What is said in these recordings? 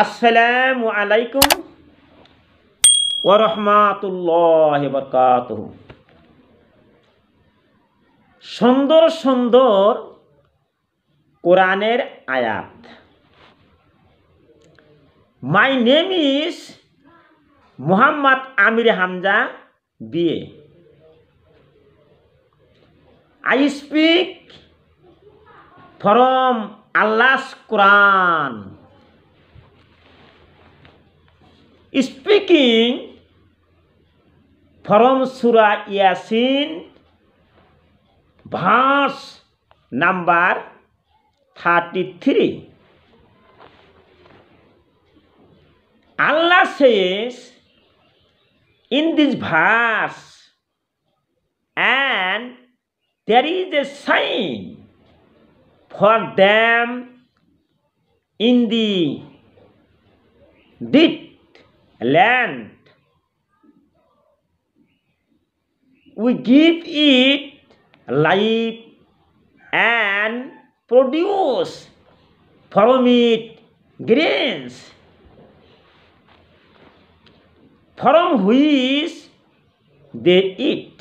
আসসালামু আলাইকুম ওয়া রাহমাতুল্লাহি ওয়া বারাকাতুহু। সুন্দর সুন্দর কোরআনের আয়াত। My name is Muhammad Amir Hamza BA. I speak from Allah's Quran. Speaking from Surah Yasin, verse number 33. Allah says in this verse, and there is a sign for them in the dead land. We give it life and produce from it grains, from which they eat.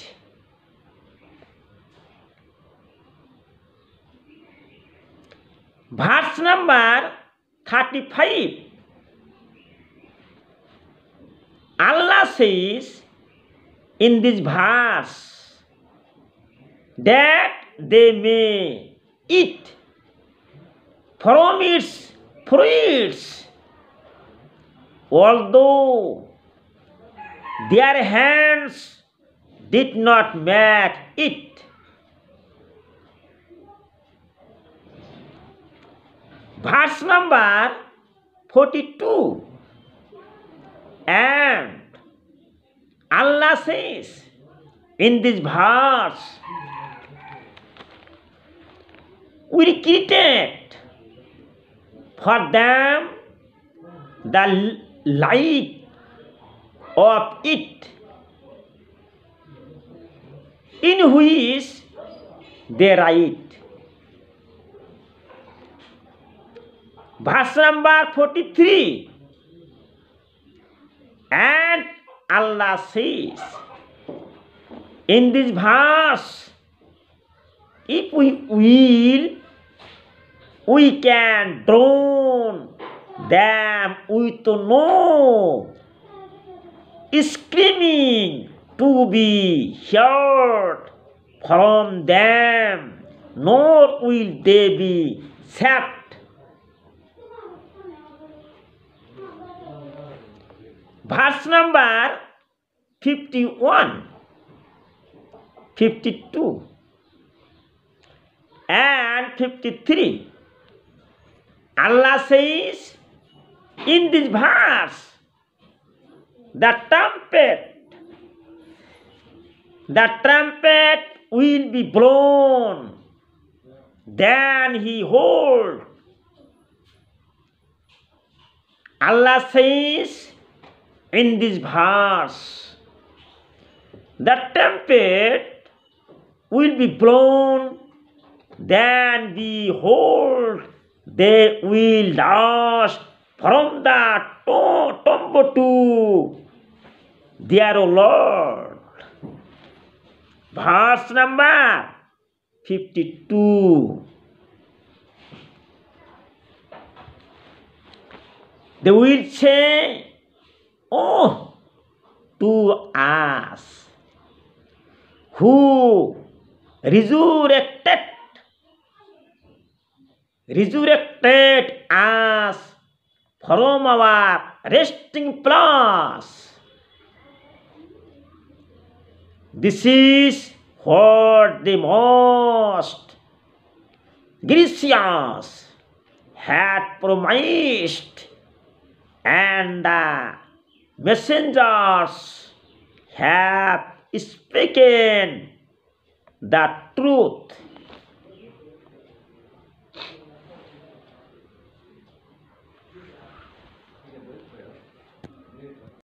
Verse number 35. Allah says in this verse that they may eat from its fruits, although their hands did not make it. Verse number 42. And Allah says in this verse, we created for them the light of it, in which they write. Verse number 43. And Allah says in this verse, if we will, we can drown them with no screaming to be heard from them, nor will they be saved. Verse number 51, 52, and 53. Allah says in this verse, the trumpet will be blown, then he hold. Allah says in this verse, the trumpet will be blown, then behold, they will dash from the tomb to their Lord. Verse number 52. They will say, oh, to us who resurrected us from our resting place. This is what the most gracious had promised, and the messengers have spoken the truth.